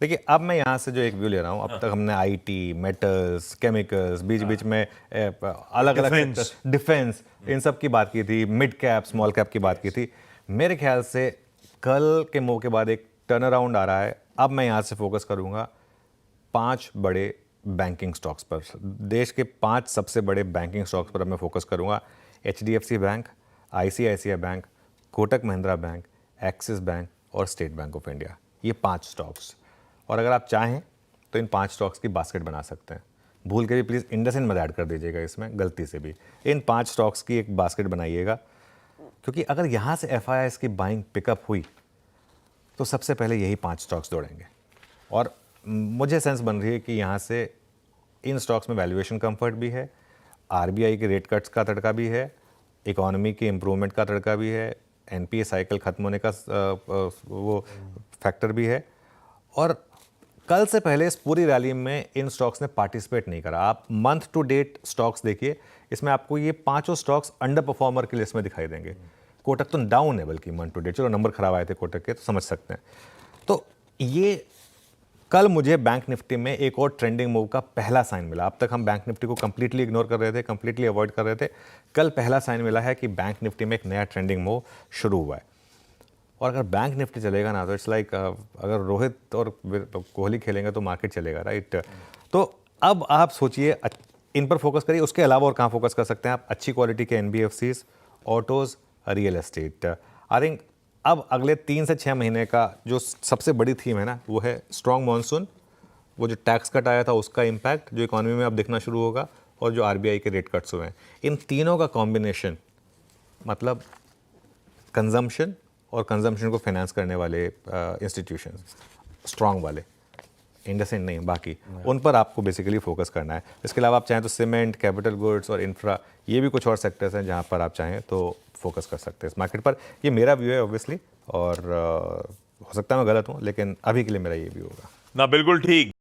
देखिए अब मैं यहाँ से जो एक व्यू ले रहा हूँ, अब तक हमने आईटी, मेटल्स, केमिकल्स, बीच बीच में अलग अलग सेक्टर, डिफेंस, इन सब की बात की थी, मिड कैप स्मॉल कैप की बात की थी। मेरे ख्याल से कल के मूव के बाद एक टर्न अराउंड आ रहा है। अब मैं यहाँ से फोकस करूँगा 5 बड़े बैंकिंग स्टॉक्स पर। देश के 5 सबसे बड़े बैंकिंग स्टॉक्स पर अब मैं फोकस करूँगा। HDFC bank, ICICI bank, Kotak Mahindra bank, axis bank और स्टेट बैंक ऑफ इंडिया, ये 5 स्टॉक्स। और अगर आप चाहें तो इन 5 स्टॉक्स की बास्केट बना सकते हैं। भूल के भी प्लीज़ इंडसइंड मत ऐड कर दीजिएगा इसमें, गलती से भी। इन 5 स्टॉक्स की एक बास्केट बनाइएगा, क्योंकि अगर यहाँ से FIIs की बाइंग पिकअप हुई तो सबसे पहले यही 5 स्टॉक्स दौड़ेंगे। और मुझे सेंस बन रही है कि यहाँ से इन स्टॉक्स में वैल्यूएशन कंफर्ट भी है, RBI के रेट कट्स का तड़का भी है, इकोनॉमी के इम्प्रूवमेंट का तड़का भी है, NPA साइकिल खत्म होने का वो फैक्टर भी है। और कल से पहले इस पूरी रैली में इन स्टॉक्स ने पार्टिसिपेट नहीं करा। आप मंथ टू डेट स्टॉक्स देखिए, इसमें आपको ये 5 स्टॉक्स अंडर परफॉर्मर की लिस्ट में दिखाई देंगे। कोटक तो डाउन है बल्कि मंथ टू डेट, चलो नंबर खराब आए थे कोटक के तो समझ सकते हैं। तो ये कल मुझे बैंक निफ्टी में एक और ट्रेंडिंग मूव का पहला साइन मिला। अब तक हम बैंक निफ्टी को कंप्लीटली इग्नोर कर रहे थे, कंप्लीटली अवॉइड कर रहे थे। कल पहला साइन मिला है कि बैंक निफ्टी में एक नया ट्रेंडिंग मूव शुरू हुआ है। और अगर बैंक निफ्टी चलेगा ना तो इट्स लाइक अगर रोहित और कोहली खेलेंगे तो मार्केट चलेगा, राइट। तो अब आप सोचिए, इन पर फोकस करिए। उसके अलावा और कहाँ फोकस कर सकते हैं आप? अच्छी क्वालिटी के NBFCs, autos, real estate. I think अब अगले 3 से 6 महीने का जो सबसे बड़ी थीम है ना, वो है स्ट्रॉन्ग मॉनसून, वो जो टैक्स कट आया था उसका इम्पैक्ट जो इकोनॉमी में अब दिखना शुरू होगा, और जो RBI के रेट कट्स हुए हैं। इन तीनों का कॉम्बिनेशन मतलब कंजम्पशन, और कंजम्पशन को फाइनेंस करने वाले इंस्टीट्यूशंस स्ट्रॉन्ग वाले, इंडसइंड नहीं बाकी, उन पर आपको बेसिकली फोकस करना है। इसके अलावा आप चाहें तो सीमेंट, कैपिटल गुड्स और इंफ्रा, ये भी कुछ और सेक्टर्स हैं जहाँ पर आप चाहें तो फोकस कर सकते हैं इस मार्केट पर। ये मेरा व्यू है ऑब्वियसली, और हो सकता है मैं गलत हूँ, लेकिन अभी के लिए मेरा ये व्यू होगा। ना बिल्कुल ठीक।